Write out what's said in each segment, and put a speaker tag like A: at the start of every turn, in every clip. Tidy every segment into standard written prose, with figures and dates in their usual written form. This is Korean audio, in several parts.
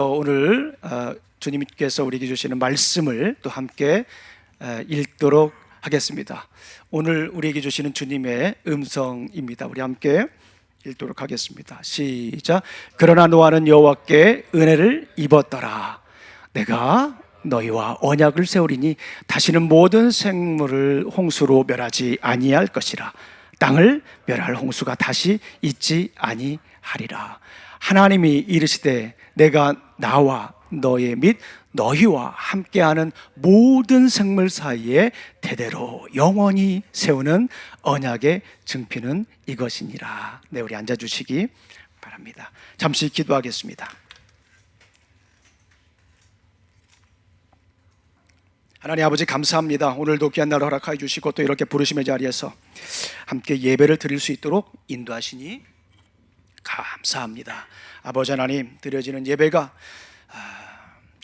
A: 오늘 주님께서 우리에게 주시는 말씀을 또 함께 읽도록 하겠습니다. 오늘 우리에게 주시는 주님의 음성입니다. 우리 함께 읽도록 하겠습니다. 시작. 그러나 노아는 여호와께 은혜를 입었더라. 내가 너희와 언약을 세우리니 다시는 모든 생물을 홍수로 멸하지 아니할 것이라. 땅을 멸할 홍수가 다시 있지 아니하리라. 하나님이 이르시되 내가 나와 너희 및 너희와 함께하는 모든 생물 사이에 대대로 영원히 세우는 언약의 증표는 이것이니라. 네, 우리 앉아주시기 바랍니다. 잠시 기도하겠습니다. 하나님 아버지 감사합니다. 오늘도 귀한 날 허락하여 주시고 또 이렇게 부르심의 자리에서 함께 예배를 드릴 수 있도록 인도하시니 감사합니다. 아버지 하나님, 드려지는 예배가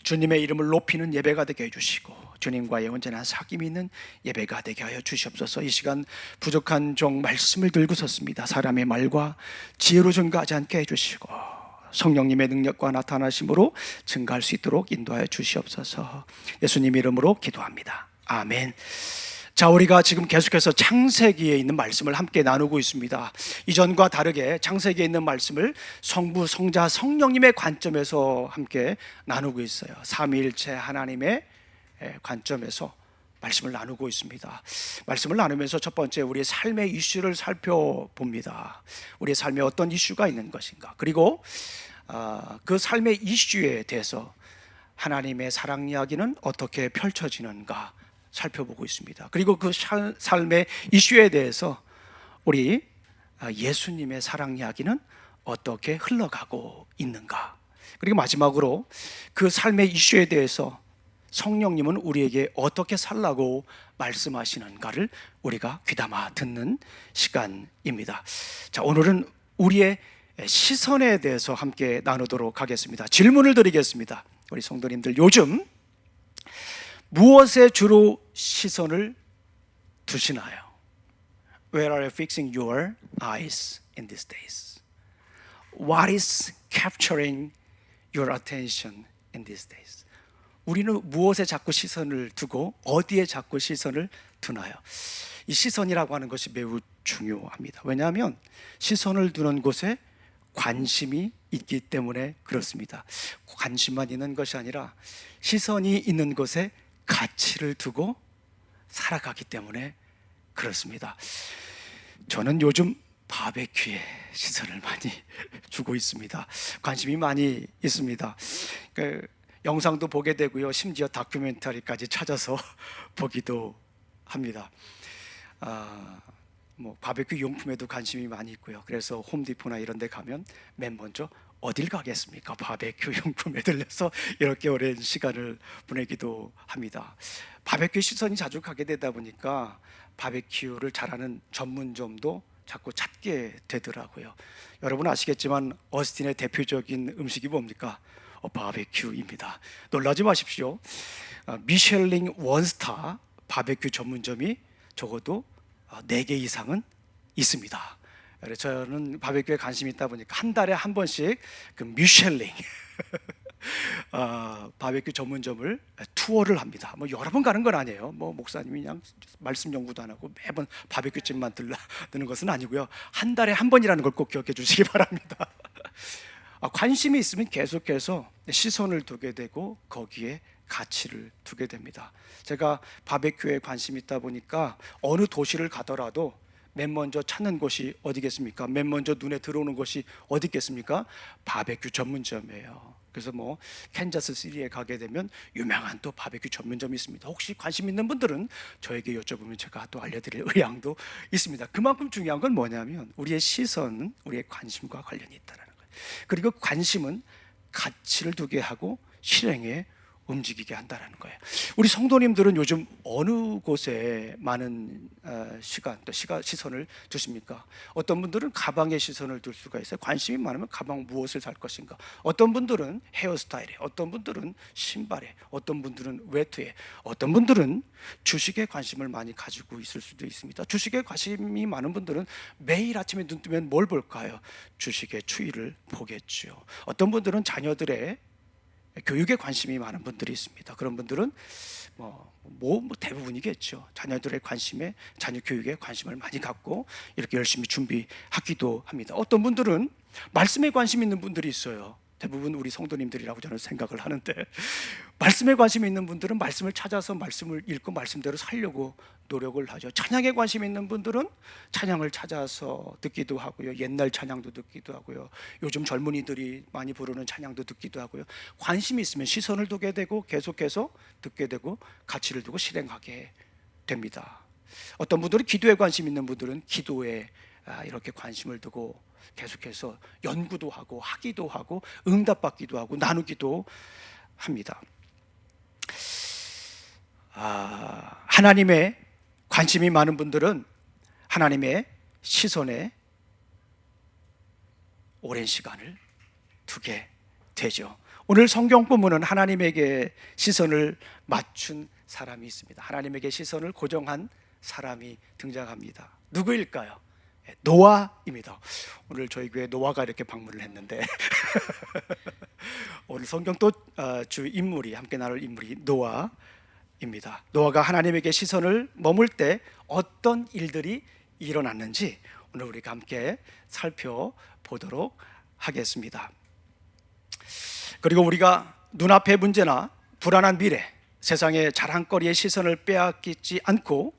A: 주님의 이름을 높이는 예배가 되게 해주시고 주님과의 온전한 사귐이 있는 예배가 되게 하여 주시옵소서. 이 시간 부족한 종 말씀을 들고 섰습니다. 사람의 말과 지혜로 증가하지 않게 해주시고 성령님의 능력과 나타나심으로 증가할 수 있도록 인도하여 주시옵소서. 예수님 이름으로 기도합니다. 아멘. 자, 우리가 지금 계속해서 창세기에 있는 말씀을 함께 나누고 있습니다. 이전과 다르게 창세기에 있는 말씀을 성부, 성자, 성령님의 관점에서 함께 나누고 있어요. 삼위일체 하나님의 관점에서 말씀을 나누고 있습니다. 말씀을 나누면서 첫 번째 우리의 삶의 이슈를 살펴봅니다. 우리의 삶에 어떤 이슈가 있는 것인가, 그리고 그 삶의 이슈에 대해서 하나님의 사랑 이야기는 어떻게 펼쳐지는가 살펴보고 있습니다. 그리고 그 삶의 이슈에 대해서 우리 예수님의 사랑 이야기는 어떻게 흘러가고 있는가, 그리고 마지막으로 그 삶의 이슈에 대해서 성령님은 우리에게 어떻게 살라고 말씀하시는가를 우리가 귀담아 듣는 시간입니다. 자, 오늘은 우리의 시선에 대해서 함께 나누도록 하겠습니다. 질문을 드리겠습니다. 우리 성도님들, 요즘 무엇에 주로 시선을 두시나요? Where are you fixing your eyes in these days? What is capturing your attention in these days? 우리는 무엇에 자꾸 시선을 두고 어디에 자꾸 시선을 두나요? 이 시선이라고 하는 것이 매우 중요합니다. 왜냐하면 시선을 두는 곳에 관심이 있기 때문에 그렇습니다. 관심만 있는 것이 아니라 시선이 있는 곳에 가치를 두고 살아가기 때문에 그렇습니다. 저는 요즘 바베큐에 시선을 많이 주고 있습니다. 관심이 많이 있습니다. 영상도 보게 되고요, 심지어 다큐멘터리까지 찾아서 보기도 합니다. 바베큐 용품에도 관심이 많이 있고요. 그래서 홈디포나 이런 데 가면 맨 먼저 어딜 가겠습니까? 바베큐 용품에 들려서 이렇게 오랜 시간을 보내기도 합니다. 바베큐 시선이 자주 가게 되다 보니까 바베큐를 잘하는 전문점도 자꾸 찾게 되더라고요. 여러분 아시겠지만 어스틴의 대표적인 음식이 뭡니까? 바베큐입니다. 놀라지 마십시오. 미슐랭 원스타 바베큐 전문점이 적어도 4개 이상은 있습니다. 저는 바베큐에 관심이 있다 보니까 한 달에 한 번씩 그 미슐랭 바베큐 전문점을 투어를 합니다. 여러 번 가는 건 아니에요. 목사님이 그냥 말씀 연구도 안 하고 매번 바베큐 집만 드는 것은 아니고요. 한 달에 한 번이라는 걸 꼭 기억해 주시기 바랍니다. 관심이 있으면 계속해서 시선을 두게 되고 거기에 가치를 두게 됩니다. 제가 바베큐에 관심이 있다 보니까 어느 도시를 가더라도 맨 먼저 찾는 곳이 어디겠습니까? 맨 먼저 눈에 들어오는 곳이 어디겠습니까? 바베큐 전문점이에요. 그래서 캔자스 시티에 가게 되면 유명한 또 바베큐 전문점이 있습니다. 혹시 관심 있는 분들은 저에게 여쭤보면 제가 또 알려드릴 의향도 있습니다. 그만큼 중요한 건 뭐냐면 우리의 시선은 우리의 관심과 관련이 있다는 거예요. 그리고 관심은 가치를 두게 하고 실행에 움직이게 한다는 거예요. 우리 성도님들은 요즘 어느 곳에 많은 시간 또 시선을 두십니까? 어떤 분들은 가방에 시선을 둘 수가 있어요. 관심이 많으면 가방 무엇을 살 것인가. 어떤 분들은 헤어스타일에, 어떤 분들은 신발에, 어떤 분들은 외투에, 어떤 분들은 주식에 관심을 많이 가지고 있을 수도 있습니다. 주식에 관심이 많은 분들은 매일 아침에 눈 뜨면 뭘 볼까요? 주식의 추이를 보겠죠. 어떤 분들은 자녀들의 교육에 관심이 많은 분들이 있습니다. 그런 분들은 대부분이겠죠. 자녀들의 관심에, 자녀 교육에 관심을 많이 갖고 이렇게 열심히 준비하기도 합니다. 어떤 분들은 말씀에 관심 있는 분들이 있어요. 대부분 우리 성도님들이라고 저는 생각을 하는데, 말씀에 관심 있는 분들은 말씀을 찾아서 말씀을 읽고 말씀대로 살려고 노력을 하죠. 찬양에 관심 있는 분들은 찬양을 찾아서 듣기도 하고요, 옛날 찬양도 듣기도 하고요, 요즘 젊은이들이 많이 부르는 찬양도 듣기도 하고요. 관심이 있으면 시선을 두게 되고 계속해서 듣게 되고 가치를 두고 실행하게 됩니다. 어떤 분들은 기도에 관심 있는 분들은 기도에 이렇게 관심을 두고 계속해서 연구도 하고 하기도 하고 응답받기도 하고 나누기도 합니다. 하나님의 관심이 많은 분들은 하나님의 시선에 오랜 시간을 두게 되죠. 오늘 성경 본문은 하나님에게 시선을 맞춘 사람이 있습니다. 하나님에게 시선을 고정한 사람이 등장합니다. 누구일까요? 노아입니다. 오늘 저희 교회 노아가 이렇게 방문을 했는데 오늘 성경 또 주 인물이 함께 나눌 인물이 노아입니다. 노아가 하나님에게 시선을 머물 때 어떤 일들이 일어났는지 오늘 우리가 함께 살펴보도록 하겠습니다. 그리고 우리가 눈앞의 문제나 불안한 미래, 세상의 자랑거리의 시선을 빼앗기지 않고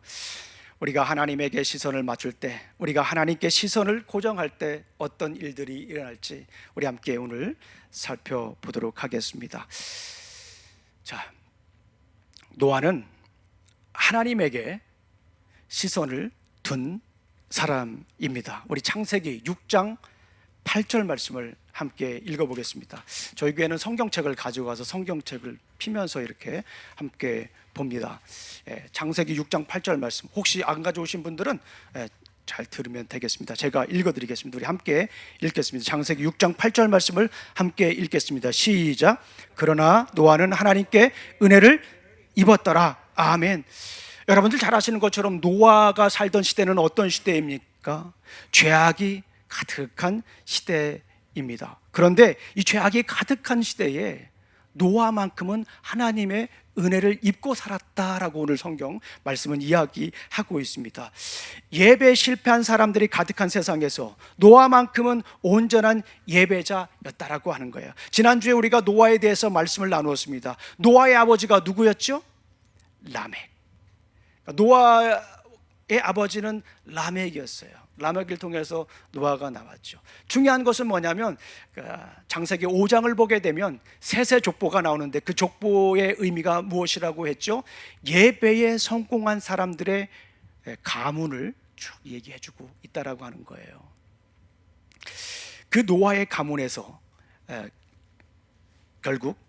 A: 우리가 하나님에게 시선을 맞출 때, 우리가 하나님께 시선을 고정할 때 어떤 일들이 일어날지 우리 함께 오늘 살펴보도록 하겠습니다. 자, 노아는 하나님에게 시선을 둔 사람입니다. 우리 창세기 6장 8절 말씀을 함께 읽어보겠습니다. 저희 교회는 성경책을 가지고 와서 성경책을 피면서 이렇게 함께 봅니다. 창세기 6장 8절 말씀, 혹시 안 가져오신 분들은 잘 들으면 되겠습니다. 제가 읽어드리겠습니다. 우리 함께 읽겠습니다. 창세기 6장 8절 말씀을 함께 읽겠습니다. 시작. 그러나 노아는 하나님께 은혜를 입었더라. 아멘. 여러분들 잘 아시는 것처럼 노아가 살던 시대는 어떤 시대입니까? 죄악이 가득한 시대입니다. 그런데 이 죄악이 가득한 시대에 노아만큼은 하나님의 은혜를 입고 살았다라고 오늘 성경 말씀은 이야기하고 있습니다. 예배 실패한 사람들이 가득한 세상에서 노아만큼은 온전한 예배자였다라고 하는 거예요. 지난주에 우리가 노아에 대해서 말씀을 나누었습니다. 노아의 아버지가 누구였죠? 라멕. 노아의 아버지는 라멕이었어요. 라멕을 통해서 노아가 나왔죠. 중요한 것은 뭐냐면 창세기 5장을 보게 되면 셋의 족보가 나오는데 그 족보의 의미가 무엇이라고 했죠? 예배에 성공한 사람들의 가문을 쭉 얘기해주고 있다라고 하는 거예요. 그 노아의 가문에서 결국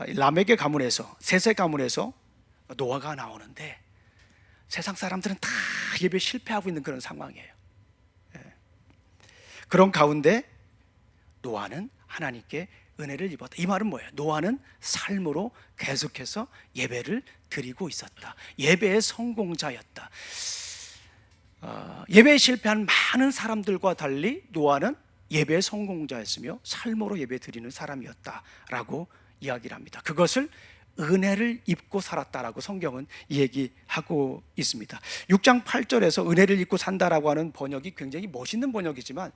A: 라멕의 가문에서, 셋의 가문에서 노아가 나오는데 세상 사람들은 다 예배 실패하고 있는 그런 상황이에요. 그런 가운데 노아는 하나님께 은혜를 입었다. 이 말은 뭐예요? 노아는 삶으로 계속해서 예배를 드리고 있었다. 예배의 성공자였다. 예배에 실패한 많은 사람들과 달리 노아는 예배의 성공자였으며 삶으로 예배 드리는 사람이었다라고 이야기를 합니다. 그것을 은혜를 입고 살았다라고 성경은 얘기하고 있습니다. 6장 8절에서 은혜를 입고 산다라고 하는 번역이 굉장히 멋있는 번역이지만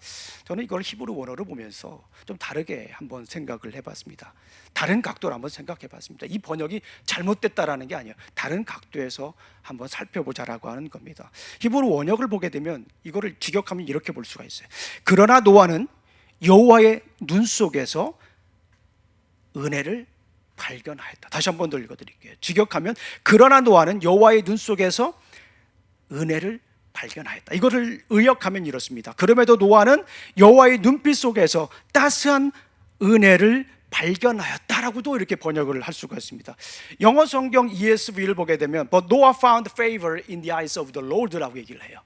A: 저는 이걸 히브리 원어로 보면서 좀 다르게 한번 생각을 해봤습니다. 다른 각도로 한번 생각해봤습니다. 이 번역이 잘못됐다라는 게 아니에요. 다른 각도에서 한번 살펴보자라고 하는 겁니다. 히브리 원역을 보게 되면 이거를 직역하면 이렇게 볼 수가 있어요. 그러나 노아는 여호와의 눈 속에서 은혜를 발견하였다. 다시 한 번 더 읽어드릴게요. 직역하면 그러나 노아는 여호와의 눈 속에서 은혜를 발견하였다. 이거를 의역하면 이렇습니다. 그럼에도 노아는 여호와의 눈빛 속에서 따스한 은혜를 발견하였다라고도 이렇게 번역을 할 수가 있습니다. 영어 성경 ESV를 보게 되면 But Noah found favor in the eyes of the Lord라고 얘기를 해요.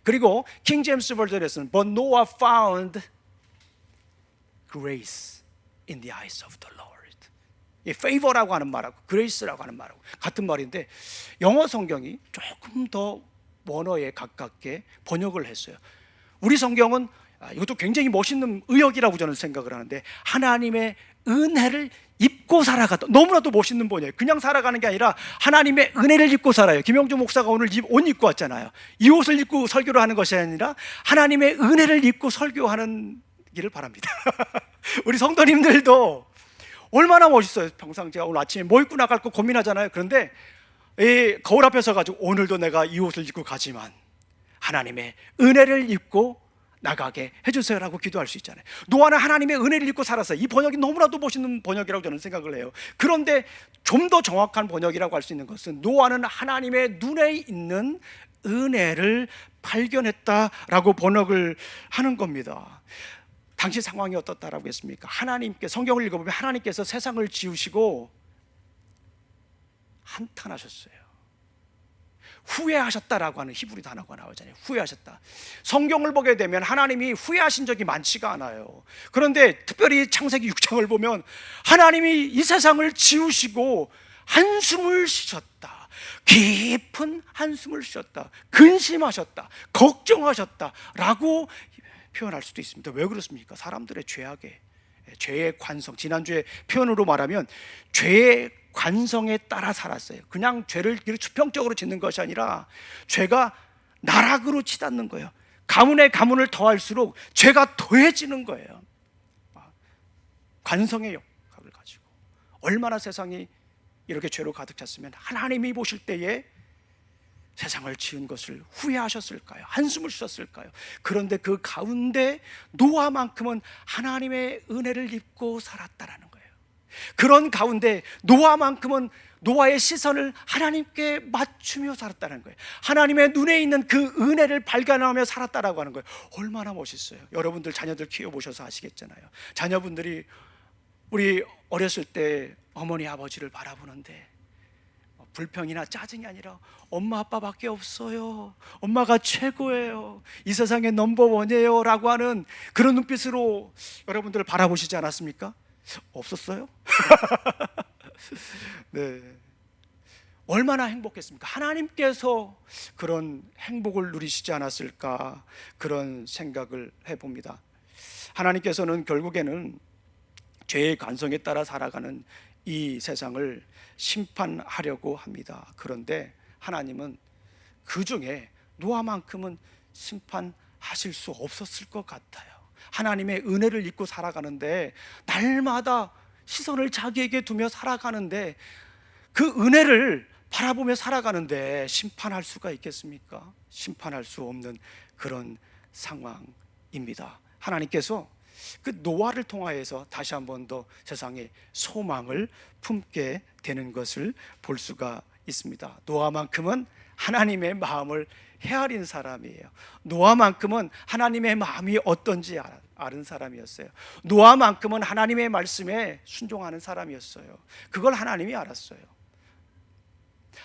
A: 그리고 킹 제임스 버전에서는 But Noah found grace in the eyes of the Lord. 이 favor라고 하는 말하고 grace라고 하는 말하고 같은 말인데 영어 성경이 조금 더 원어에 가깝게 번역을 했어요. 우리 성경은 이것도 굉장히 멋있는 의역이라고 저는 생각을 하는데 하나님의 은혜를 입고 살아갔다. 너무나도 멋있는 번역이에요. 그냥 살아가는 게 아니라 하나님의 은혜를 입고 살아요. 김영주 목사가 오늘 옷 입고 왔잖아요. 이 옷을 입고 설교를 하는 것이 아니라 하나님의 은혜를 입고 설교하는 기를 바랍니다. 우리 성도님들도 얼마나 멋있어요. 평상 제가 오늘 아침에 뭐 입고 나갈까 고민하잖아요. 그런데 이 거울 앞에 서가지고 오늘도 내가 이 옷을 입고 가지만 하나님의 은혜를 입고 나가게 해주세요라고 기도할 수 있잖아요. 노아는 하나님의 은혜를 입고 살았어요. 이 번역이 너무나도 멋있는 번역이라고 저는 생각을 해요. 그런데 좀 더 정확한 번역이라고 할 수 있는 것은 노아는 하나님의 눈에 있는 은혜를 발견했다라고 번역을 하는 겁니다. 당시 상황이 어떻다라고 했습니까? 하나님께, 성경을 읽어보면 하나님께서 세상을 지으시고 한탄하셨어요. 후회하셨다라고 하는 히브리 단어가 나오잖아요. 후회하셨다. 성경을 보게 되면 하나님이 후회하신 적이 많지가 않아요. 그런데 특별히 창세기 6장을 보면 하나님이 이 세상을 지으시고 한숨을 쉬셨다. 깊은 한숨을 쉬셨다. 근심하셨다. 걱정하셨다라고 표현할 수도 있습니다. 왜 그렇습니까? 사람들의 죄의 관성, 지난주에 표현으로 말하면 죄의 관성에 따라 살았어요. 그냥 죄를 수평적으로 짓는 것이 아니라 죄가 나락으로 치닫는 거예요. 가문에 가문을 더할수록 죄가 더해지는 거예요. 관성의 역학을 가지고 얼마나 세상이 이렇게 죄로 가득 찼으면 하나님이 보실 때에 세상을 지은 것을 후회하셨을까요? 한숨을 쉬셨을까요? 그런데 그 가운데 노아만큼은 하나님의 은혜를 입고 살았다라는 거예요. 그런 가운데 노아만큼은 노아의 시선을 하나님께 맞추며 살았다는 거예요. 하나님의 눈에 있는 그 은혜를 발견하며 살았다라고 하는 거예요. 얼마나 멋있어요. 여러분들 자녀들 키워보셔서 아시겠잖아요. 자녀분들이 우리 어렸을 때 어머니 아버지를 바라보는데 불평이나 짜증이 아니라 엄마 아빠밖에 없어요. 엄마가 최고예요. 이 세상의 넘버원이에요 라고 하는 그런 눈빛으로 여러분들을 바라보시지 않았습니까? 없었어요? 네. 얼마나 행복했습니까? 하나님께서 그런 행복을 누리시지 않았을까 그런 생각을 해봅니다. 하나님께서는 결국에는 죄의 관성에 따라 살아가는 이 세상을 심판하려고 합니다. 그런데 하나님은 그 중에 노아만큼은 심판하실 수 없었을 것 같아요. 하나님의 은혜를 입고 살아가는데 날마다 시선을 자기에게 두며 살아가는데 그 은혜를 바라보며 살아가는데 심판할 수가 있겠습니까? 심판할 수 없는 그런 상황입니다. 하나님께서 그 노아를 통하여서 다시 한 번 더 세상에 소망을 품게 되는 것을 볼 수가 있습니다. 노아만큼은 하나님의 마음을 헤아린 사람이에요. 노아만큼은 하나님의 마음이 어떤지 아는 사람이었어요. 노아만큼은 하나님의 말씀에 순종하는 사람이었어요. 그걸 하나님이 알았어요.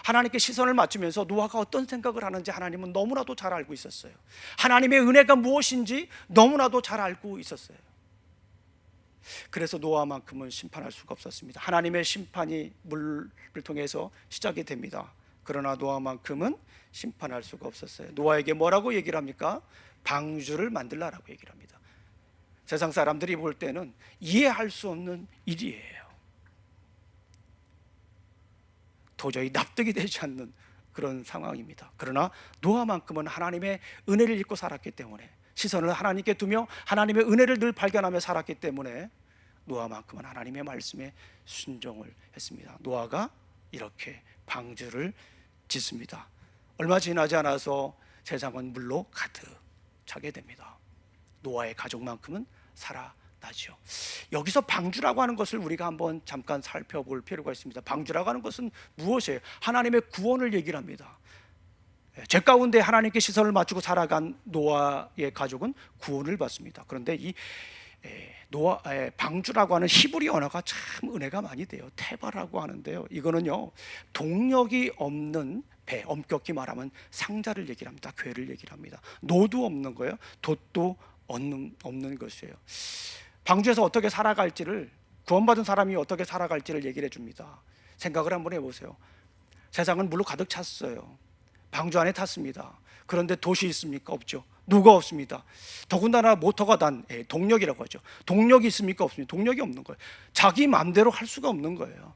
A: 하나님께 시선을 맞추면서 노아가 어떤 생각을 하는지 하나님은 너무나도 잘 알고 있었어요. 하나님의 은혜가 무엇인지 너무나도 잘 알고 있었어요. 그래서 노아만큼은 심판할 수가 없었습니다. 하나님의 심판이 물을 통해서 시작이 됩니다. 그러나 노아만큼은 심판할 수가 없었어요. 노아에게 뭐라고 얘기를 합니까? 방주를 만들라라고 얘기를 합니다. 세상 사람들이 볼 때는 이해할 수 없는 일이에요. 도저히 납득이 되지 않는 그런 상황입니다. 그러나 노아만큼은 하나님의 은혜를 입고 살았기 때문에, 시선을 하나님께 두며 하나님의 은혜를 늘 발견하며 살았기 때문에 노아만큼은 하나님의 말씀에 순종을 했습니다. 노아가 이렇게 방주를 짓습니다. 얼마 지나지 않아서 세상은 물로 가득 차게 됩니다. 노아의 가족만큼은 살아나죠. 여기서 방주라고 하는 것을 우리가 한번 잠깐 살펴볼 필요가 있습니다. 방주라고 하는 것은 무엇이에요? 하나님의 구원을 얘기를 합니다. 죄 가운데 하나님께 시선을 맞추고 살아간 노아의 가족은 구원을 받습니다. 그런데 이 방주라고 하는 히브리 언어가 참 은혜가 많이 돼요. 테바라고 하는데요, 이거는요 동력이 없는 배, 엄격히 말하면 상자를 얘기를 합니다. 궤를 얘기를 합니다. 노도 없는 거예요. 돛도 없는 것이에요. 방주에서 어떻게 살아갈지를, 구원받은 사람이 어떻게 살아갈지를 얘기를 해줍니다. 생각을 한번 해보세요. 세상은 물로 가득 찼어요. 방주 안에 탔습니다. 그런데 돛이 있습니까? 없죠. 누가 없습니다. 더군다나 모터가 단 동력이라고 하죠. 동력이 있습니까? 없습니까? 동력이 없는 거예요. 자기 마음대로 할 수가 없는 거예요.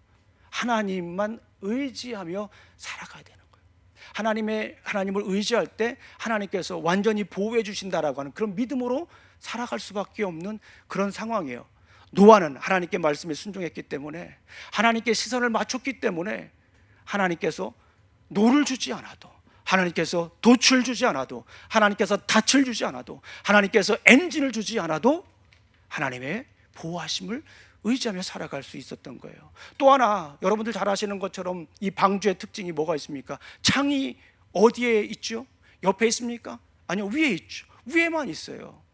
A: 하나님만 의지하며 살아가야 되는 거예요. 하나님을 의지할 때 하나님께서 완전히 보호해 주신다라고 하는 그런 믿음으로 살아갈 수밖에 없는 그런 상황이에요. 노아는 하나님께 말씀에 순종했기 때문에, 하나님께 시선을 맞췄기 때문에 하나님께서 노를 주지 않아도, 하나님께서 돛을 주지 않아도, 하나님께서 닻을 주지 않아도, 하나님께서 엔진을 주지 않아도 하나님의 보호하심을 의지하며 살아갈 수 있었던 거예요. 또 하나, 여러분들 잘 아시는 것처럼 이 방주의 특징이 뭐가 있습니까? 창이 어디에 있죠? 옆에 있습니까? 아니요, 위에 있죠. 위에만 있어요.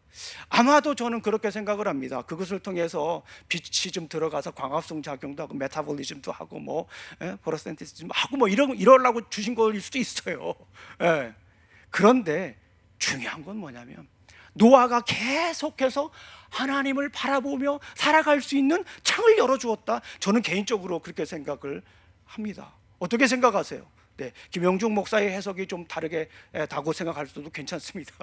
A: 아마도 저는 그렇게 생각을 합니다. 그것을 통해서 빛이 좀 들어가서 광합성 작용도 하고 메타볼리즘도 하고 포로센티즘 하고 이러려고 주신 거일 수도 있어요. 예. 그런데 중요한 건 뭐냐면, 노아가 계속해서 하나님을 바라보며 살아갈 수 있는 창을 열어주었다. 저는 개인적으로 그렇게 생각을 합니다. 어떻게 생각하세요? 네, 김영중 목사의 해석이 좀 다르다고 생각할 수도 괜찮습니다.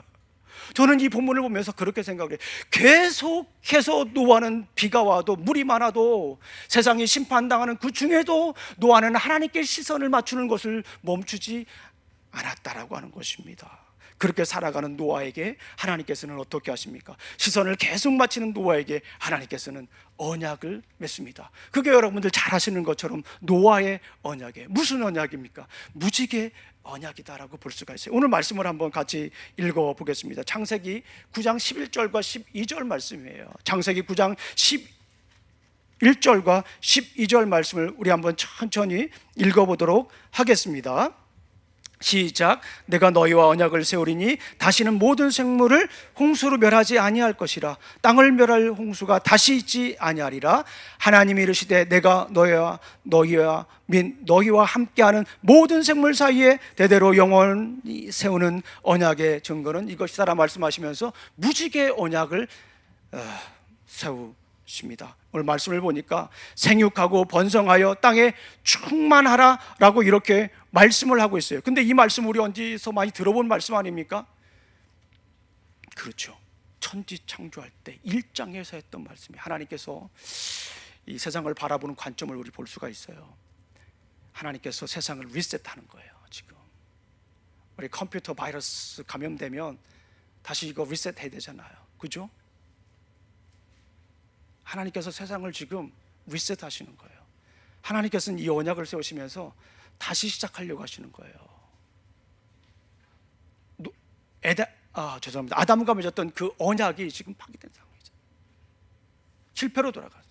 A: 저는 이 본문을 보면서 그렇게 생각을 해요. 계속해서 노아는 비가 와도 물이 많아도 세상이 심판당하는 그 중에도 노아는 하나님께 시선을 맞추는 것을 멈추지 않았다라고 하는 것입니다. 그렇게 살아가는 노아에게 하나님께서는 어떻게 하십니까? 시선을 계속 맞추는 노아에게 하나님께서는 언약을 맺습니다. 그게 여러분들 잘 아시는 것처럼 노아의 언약에, 무슨 언약입니까? 무지개 언약이다라고 볼 수가 있어요. 오늘 말씀을 한번 같이 읽어보겠습니다. 창세기 9장 11절과 12절 말씀이에요. 창세기 9장 11절과 12절 말씀을 우리 한번 천천히 읽어보도록 하겠습니다. 시작. 내가 너희와 언약을 세우리니 다시는 모든 생물을 홍수로 멸하지 아니할 것이라. 땅을 멸할 홍수가 다시 있지 아니하리라. 하나님이 이르시되 내가 너희와 함께하는 모든 생물 사이에 대대로 영원히 세우는 언약의 증거는 이것이다라 말씀하시면서 무지개 언약을 세우십니다. 오늘 말씀을 보니까 생육하고 번성하여 땅에 충만하라 라고 이렇게 말씀을 하고 있어요. 근데 이 말씀 우리 어디서 많이 들어본 말씀 아닙니까? 그렇죠. 천지 창조할 때 1장에서 했던 말씀이, 하나님께서 이 세상을 바라보는 관점을 우리 볼 수가 있어요. 하나님께서 세상을 리셋하는 거예요. 지금 우리 컴퓨터 바이러스 감염되면 다시 이거 리셋해야 되잖아요. 그죠? 하나님께서 세상을 지금 리셋하시는 거예요. 하나님께서는 이 언약을 세우시면서 다시 시작하려고 하시는 거예요. 죄송합니다. 아담과 맺었던 그 언약이 지금 파괴된 상황이죠. 실패로 돌아갔어요.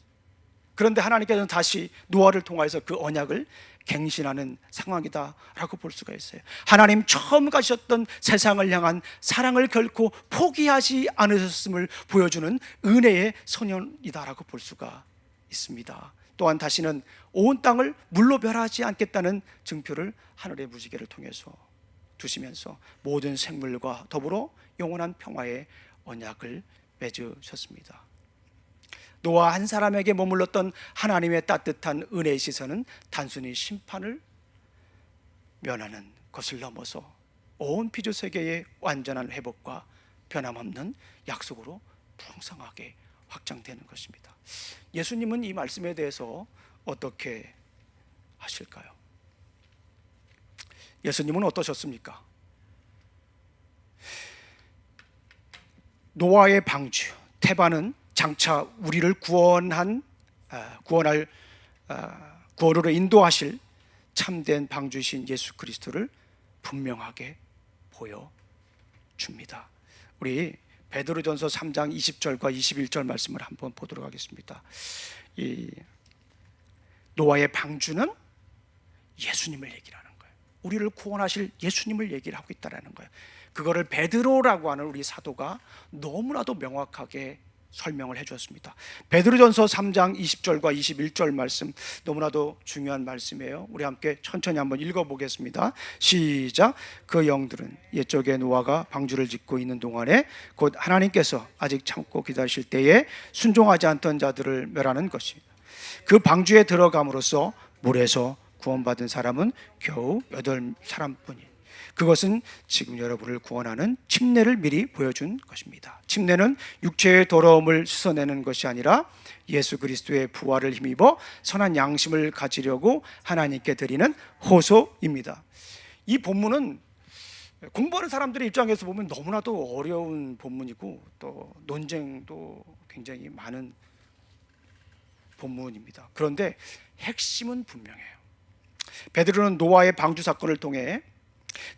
A: 그런데 하나님께서는 다시 노아를 통해서 그 언약을 갱신하는 상황이다라고 볼 수가 있어요. 하나님 처음 가셨던 세상을 향한 사랑을 결코 포기하지 않으셨음을 보여주는 은혜의 선언이다라고 볼 수가 있습니다. 또한 다시는 온 땅을 물로 멸하지 않겠다는 증표를 하늘의 무지개를 통해서 두시면서 모든 생물과 더불어 영원한 평화의 언약을 맺으셨습니다. 노아 한 사람에게 머물렀던 하나님의 따뜻한 은혜의 시선은 단순히 심판을 면하는 것을 넘어서 온 피조 세계의 완전한 회복과 변함없는 약속으로 풍성하게 확장되는 것입니다. 예수님은 이 말씀에 대해서 어떻게 하실까요? 예수님은 어떠셨습니까? 노아의 방주 태반은 장차 우리를 구원으로 인도하실 참된 방주이신 예수 그리스도를 분명하게 보여줍니다. 우리 베드로전서 3장 20절과 21절 말씀을 한번 보도록 하겠습니다. 이 노아의 방주는 예수님을 얘기하는 거예요. 우리를 구원하실 예수님을 얘기를 하고 있다는 거예요. 그거를 베드로라고 하는 우리 사도가 너무나도 명확하게 설명을 해주었습니다. 베드로전서 3장 20절과 21절 말씀 너무나도 중요한 말씀이에요. 우리 함께 천천히 한번 읽어보겠습니다. 시작. 그 영들은 옛적에 노아가 방주를 짓고 있는 동안에 곧 하나님께서 아직 참고 기다리실 때에 순종하지 않던 자들을 멸하는 것입니다. 그 방주에 들어감으로써 물에서 구원받은 사람은 겨우 8사람뿐이. 그것은 지금 여러분을 구원하는 침례를 미리 보여준 것입니다. 침례는 육체의 더러움을 씻어내는 것이 아니라 예수 그리스도의 부활을 힘입어 선한 양심을 가지려고 하나님께 드리는 호소입니다. 이 본문은 공부하는 사람들의 입장에서 보면 너무나도 어려운 본문이고 또 논쟁도 굉장히 많은 본문입니다. 그런데 핵심은 분명해요. 베드로는 노아의 방주 사건을 통해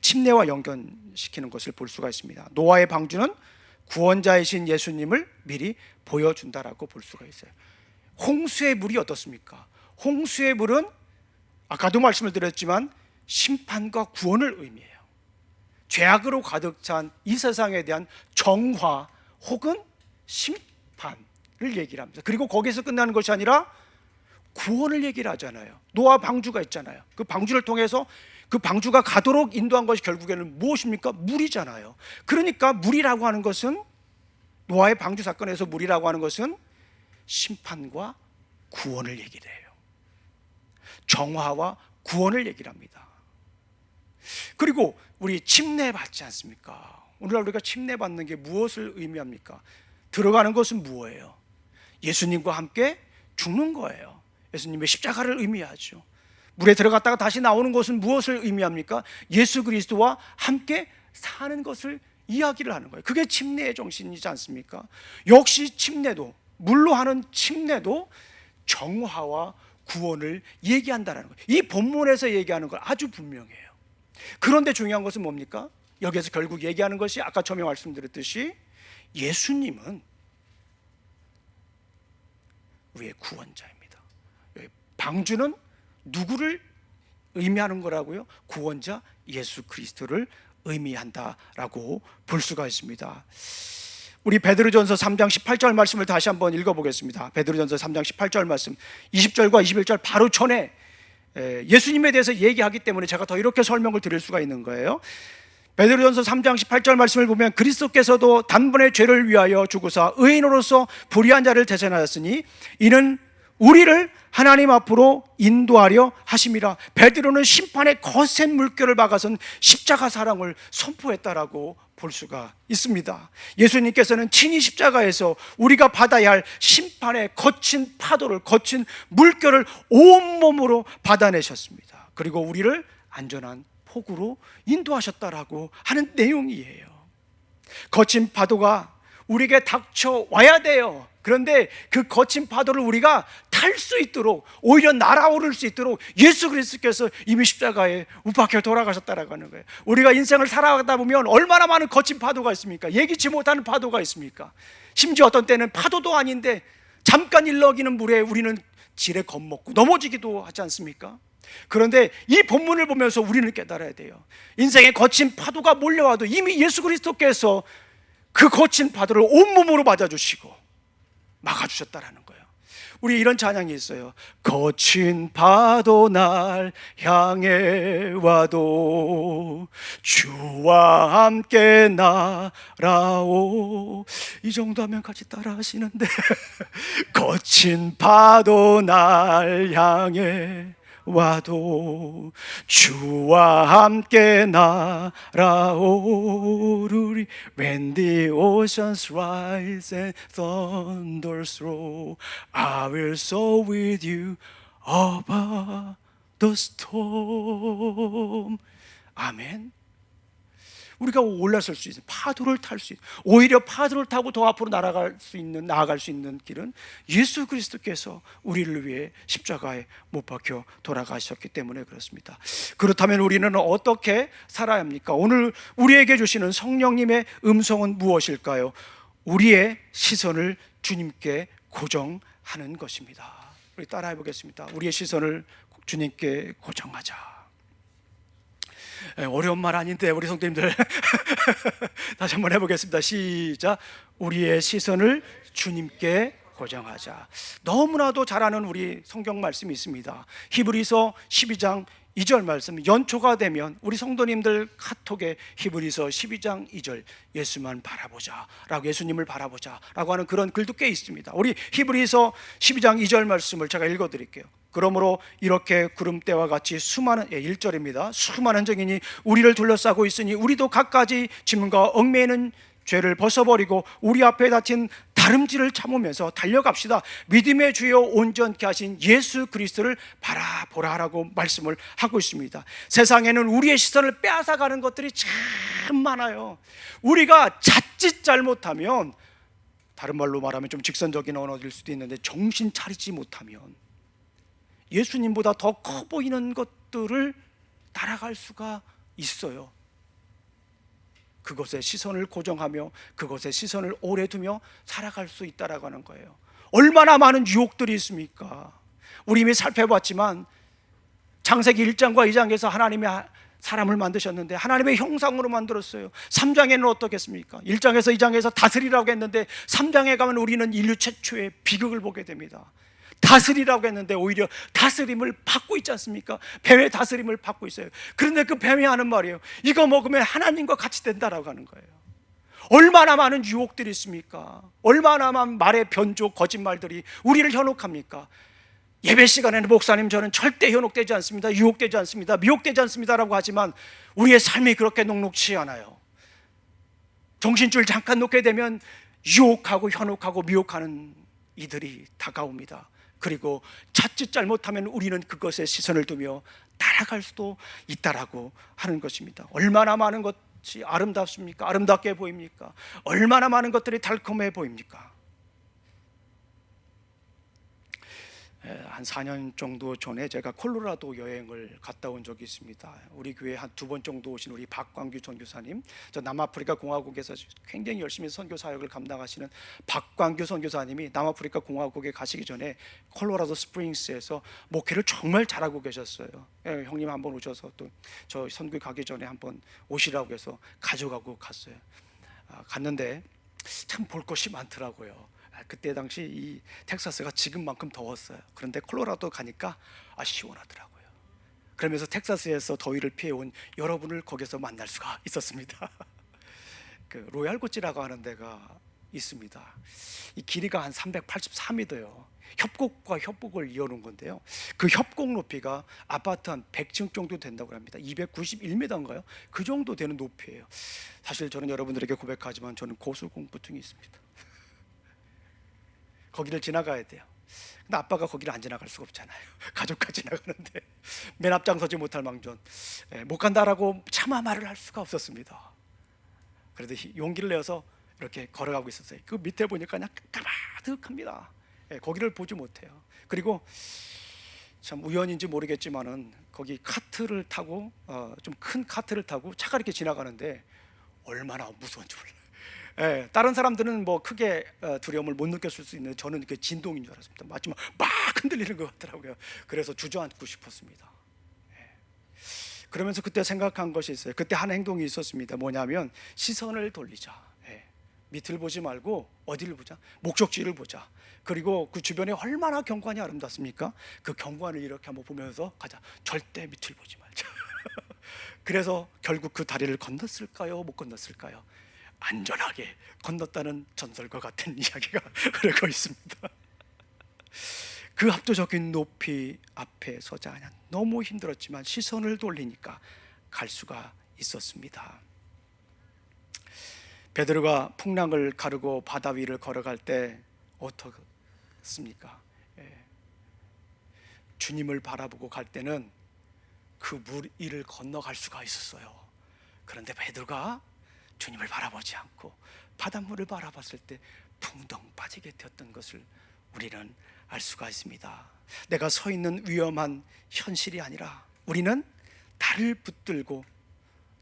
A: 침례와 연결시키는 것을 볼 수가 있습니다. 노아의 방주는 구원자이신 예수님을 미리 보여준다라고 볼 수가 있어요. 홍수의 물이 어떻습니까? 홍수의 물은 아까도 말씀을 드렸지만 심판과 구원을 의미해요. 죄악으로 가득 찬 이 세상에 대한 정화 혹은 심판을 얘기를 합니다. 그리고 거기서 끝나는 것이 아니라 구원을 얘기를 하잖아요. 노아 방주가 있잖아요. 그 방주를 통해서 그 방주가 가도록 인도한 것이 결국에는 무엇입니까? 물이잖아요. 그러니까 물이라고 하는 것은, 노아의 방주 사건에서 물이라고 하는 것은 심판과 구원을 얘기를 해요. 정화와 구원을 얘기를 합니다. 그리고 우리 침례 받지 않습니까? 오늘날 우리가 침례 받는 게 무엇을 의미합니까? 들어가는 것은 무엇이에요? 예수님과 함께 죽는 거예요. 예수님의 십자가를 의미하죠. 물에 들어갔다가 다시 나오는 것은 무엇을 의미합니까? 예수 그리스도와 함께 사는 것을 이야기를 하는 거예요. 그게 침례의 정신이지 않습니까? 역시 침례도, 물로 하는 침례도 정화와 구원을 얘기한다는 거예요. 이 본문에서 얘기하는 건 아주 분명해요. 그런데 중요한 것은 뭡니까? 여기에서 결국 얘기하는 것이 아까 처음에 말씀드렸듯이 예수님은 우리의 구원자입니다. 방주는 누구를 의미하는 거라고요? 구원자 예수 그리스도를 의미한다라고 볼 수가 있습니다. 우리 베드로전서 3장 18절 말씀을 다시 한번 읽어보겠습니다. 베드로전서 3장 18절 말씀, 20절과 21절 바로 전에 예수님에 대해서 얘기하기 때문에 제가 더 이렇게 설명을 드릴 수가 있는 거예요. 베드로전서 3장 18절 말씀을 보면 그리스도께서도 단번에 죄를 위하여 죽으사 의인으로서 불의한 자를 대신하였으니 이는 우리를 하나님 앞으로 인도하려 하심이라. 베드로는 심판의 거센 물결을 막아선 십자가 사랑을 선포했다라고 볼 수가 있습니다. 예수님께서는 친히 십자가에서 우리가 받아야 할 심판의 거친 파도를, 거친 물결을 온몸으로 받아내셨습니다. 그리고 우리를 안전한 폭우로 인도하셨다라고 하는 내용이에요. 거친 파도가 우리에게 닥쳐와야 돼요. 그런데 그 거친 파도를 우리가 탈 수 있도록, 오히려 날아오를 수 있도록 예수 그리스도께서 이미 십자가에 못 박혀 돌아가셨다라고 하는 거예요. 우리가 인생을 살아가다 보면 얼마나 많은 거친 파도가 있습니까? 예기치 못하는 파도가 있습니까? 심지어 어떤 때는 파도도 아닌데 잠깐 일렁이는 물에 우리는 지레 겁먹고 넘어지기도 하지 않습니까? 그런데 이 본문을 보면서 우리는 깨달아야 돼요. 인생의 거친 파도가 몰려와도 이미 예수 그리스도께서 그 거친 파도를 온몸으로 맞아주시고 막아주셨다라는 거예요. 우리 이런 찬양이 있어요. 거친 파도 날 향해 와도 주와 함께 날아오. 이 정도 하면 같이 따라 하시는데 거친 파도 날 향해 와도 주와 함께 날아오르리. When the oceans rise and thunders roll, I will soar with you above the storm. 아멘. 우리가 올라설 수 있는, 파도를 탈 수 있는, 오히려 파도를 타고 더 앞으로 나아갈 수 있는 길은 예수 그리스도께서 우리를 위해 십자가에 못 박혀 돌아가셨기 때문에 그렇습니다. 그렇다면 우리는 어떻게 살아야 합니까? 오늘 우리에게 주시는 성령님의 음성은 무엇일까요? 우리의 시선을 주님께 고정하는 것입니다. 우리 따라해 보겠습니다. 우리의 시선을 주님께 고정하자. 어려운 말 아닌데 우리 성도님들 다시 한번 해보겠습니다. 시작. 우리의 시선을 주님께 고정하자. 너무나도 잘 아는 우리 성경 말씀이 있습니다. 히브리서 12장 2절 말씀, 연초가 되면 우리 성도님들 카톡에 히브리서 12장 2절 예수만 바라보자 라고, 예수님을 바라보자 라고 하는 그런 글도 꽤 있습니다. 우리 히브리서 12장 2절 말씀을 제가 읽어드릴게요. 그러므로 이렇게 구름대와 같이 수많은 1절입니다. 수많은 증인이 우리를 둘러싸고 있으니 우리도 갖가지 짐과 얽매이는 죄를 벗어버리고 우리 앞에 닥친 다름질을 참으면서 달려갑시다. 믿음의 주여 온전케 하신 예수 그리스도를 바라보라라고 말씀을 하고 있습니다. 세상에는 우리의 시선을 빼앗아가는 것들이 참 많아요. 우리가 자칫 잘못하면, 다른 말로 말하면 좀 직선적인 언어일 수도 있는데, 정신 차리지 못하면 예수님보다 더 커 보이는 것들을 따라갈 수가 있어요. 그것에 시선을 고정하며 그것에 시선을 오래 두며 살아갈 수 있다라고 하는 거예요. 얼마나 많은 유혹들이 있습니까? 우리 이미 살펴봤지만 창세기 1장과 2장에서 하나님이 사람을 만드셨는데 하나님의 형상으로 만들었어요. 3장에는 어떻겠습니까? 1장에서 2장에서 다스리라고 했는데 3장에 가면 우리는 인류 최초의 비극을 보게 됩니다. 다스리라고 했는데 오히려 다스림을 받고 있지 않습니까? 뱀의 다스림을 받고 있어요. 그런데 그 뱀이 하는 말이에요. 이거 먹으면 하나님과 같이 된다라고 하는 거예요. 얼마나 많은 유혹들이 있습니까? 얼마나 많은 말의 변조, 거짓말들이 우리를 현혹합니까? 예배 시간에는 목사님 저는 절대 현혹되지 않습니다, 유혹되지 않습니다, 미혹되지 않습니다라고 하지만 우리의 삶이 그렇게 녹록치 않아요. 정신줄 잠깐 놓게 되면 유혹하고 현혹하고 미혹하는 이들이 다가옵니다. 그리고 자칫 잘못하면 우리는 그것에 시선을 두며 따라갈 수도 있다라고 하는 것입니다. 얼마나 많은 것이 아름답습니까? 아름답게 보입니까? 얼마나 많은 것들이 달콤해 보입니까? 한 4년 정도 전에 제가 콜로라도 여행을 갔다 온 적이 있습니다. 우리 교회 한 2번 정도 오신 우리 박광규 선교사님, 저 남아프리카 공화국에서 굉장히 열심히 선교 사역을 감당하시는 박광규 선교사님이 남아프리카 공화국에 가시기 전에 콜로라도 스프링스에서 목회를 정말 잘하고 계셨어요. 형님 한번 오셔서 또 저 선교 가기 전에 한번 오시라고 해서 가져가고 갔어요. 갔는데 참 볼 것이 많더라고요. 그때 당시 이 텍사스가 지금만큼 더웠어요. 그런데 콜로라도 가니까 시원하더라고요. 그러면서 텍사스에서 더위를 피해온 여러분을 거기서 만날 수가 있었습니다. 그 로얄고지라고 하는 데가 있습니다. 이 길이가 한 383m예요. 협곡과 협곡을 이어놓은 건데요, 그 협곡 높이가 아파트 한 100층 정도 된다고 합니다. 291m인가요? 그 정도 되는 높이예요. 사실 저는 여러분들에게 고백하지만 저는 고소공포증이 있습니다. 거기를 지나가야 돼요. 근데 아빠가 거기를 안 지나갈 수가 없잖아요. 가족과 지나가는데 맨 앞장서지 못할 망정, 못 간다라고 차마 말을 할 수가 없었습니다. 그래도 용기를 내어서 이렇게 걸어가고 있었어요. 그 밑에 보니까 그냥 까마득합니다. 거기를 보지 못해요. 그리고 참 우연인지 모르겠지만은 거기 카트를 타고 좀 큰 카트를 타고 차가 이렇게 지나가는데 얼마나 무서운지 몰라요. 다른 사람들은 뭐 크게 두려움을 못 느꼈을 수 있는데 저는 그 진동인 줄 알았습니다. 마치 막 흔들리는 것 같더라고요. 그래서 주저앉고 싶었습니다. 그러면서 그때 생각한 것이 있어요. 그때 한 행동이 있었습니다. 뭐냐면 시선을 돌리자. 밑을 보지 말고 어디를 보자? 목적지를 보자. 그리고 그 주변에 얼마나 경관이 아름답습니까? 그 경관을 이렇게 한번 보면서 가자. 절대 밑을 보지 말자. 그래서 결국 그 다리를 건넜을까요? 못 건넜을까요? 안전하게 건넜다는 전설과 같은 이야기가 흐르고 있습니다. 그 압도적인 높이 앞에 서자 너무 힘들었지만 시선을 돌리니까 갈 수가 있었습니다. 베드로가 풍랑을 가르고 바다 위를 걸어갈 때 어떻습니까? 주님을 바라보고 갈 때는 그 물 위를 건너갈 수가 있었어요. 그런데 베드로가 주님을 바라보지 않고 바닷물을 바라봤을 때 붕덩 빠지게 되었던 것을 우리는 알 수가 있습니다. 내가 서 있는 위험한 현실이 아니라 우리는 나를 붙들고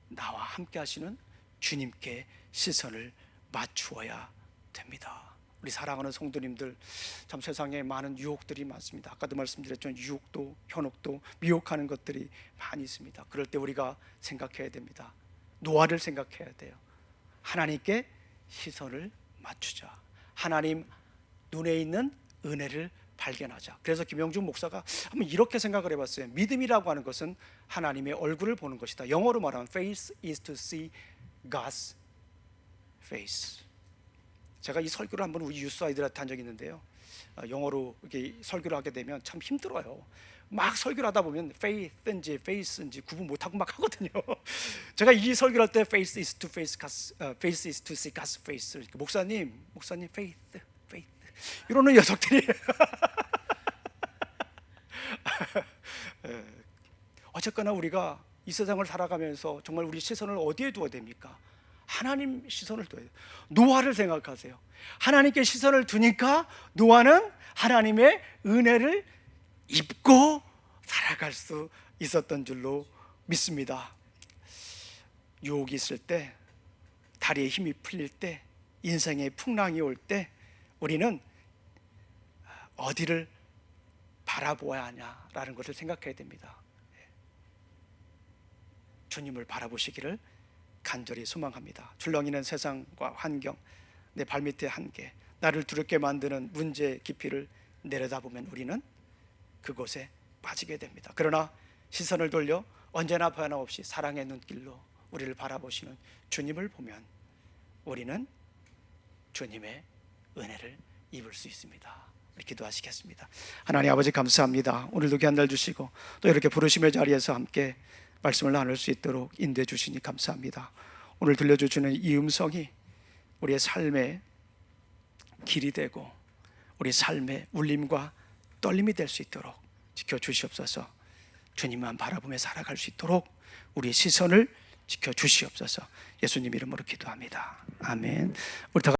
A: 나와 함께 하시는 주님께 시선을 맞추어야 됩니다. 우리 사랑하는 성도님들, 참 세상에 많은 유혹들이 많습니다. 아까도 말씀드렸지만 유혹도 현혹도 미혹하는 것들이 많이 있습니다. 그럴 때 우리가 생각해야 됩니다. 노아를 생각해야 돼요. 하나님께 시선을 맞추자. 하나님 눈에 있는 은혜를 발견하자. 그래서 김영중 목사가 한번 이렇게 생각을 해봤어요. 믿음이라고 하는 것은 하나님의 얼굴을 보는 것이다. 영어로 말하면 faith is to see God's face. 제가 이 설교를 한번 우리 유스 아이들한테 한 적이 있는데요, 영어로 이렇게 설교를 하게 되면 참 힘들어요. 막 설교를 하다 보면 faith인지 face인지 구분 못하고 막 하거든요. 제가 이 설교를 할 때 faith is to face God's, faith is to see God's face. 목사님 faith 이러는 녀석들이 어쨌거나 우리가 이 세상을 살아가면서 정말 우리 시선을 어디에 두어야 됩니까? 하나님 시선을 둬야 돼요. 노아를 생각하세요. 하나님께 시선을 두니까 노아는 하나님의 은혜를 입고 살아갈 수 있었던 줄로 믿습니다. 유혹이 있을 때, 다리에 힘이 풀릴 때, 인생의 풍랑이 올 때 우리는 어디를 바라보아야 하냐라는 것을 생각해야 됩니다. 주님을 바라보시기를 간절히 소망합니다. 출렁이는 세상과 환경, 내 발밑의 한계, 나를 두렵게 만드는 문제의 깊이를 내려다보면 우리는 그곳에 빠지게 됩니다. 그러나 시선을 돌려 언제나 변함없이 사랑의 눈길로 우리를 바라보시는 주님을 보면 우리는 주님의 은혜를 입을 수 있습니다. 우리 기도하시겠습니다. 하나님 아버지 감사합니다. 오늘도 귀한 날 주시고 또 이렇게 부르심의 자리에서 함께 말씀을 나눌 수 있도록 인도해 주시니 감사합니다. 오늘 들려주시는 이 음성이 우리의 삶의 길이 되고 우리 삶의 울림과 떨림이 될 수 있도록 지켜주시옵소서. 주님만 바라보며 살아갈 수 있도록 우리의 시선을 지켜주시옵소서. 예수님 이름으로 기도합니다. 아멘. 우리 다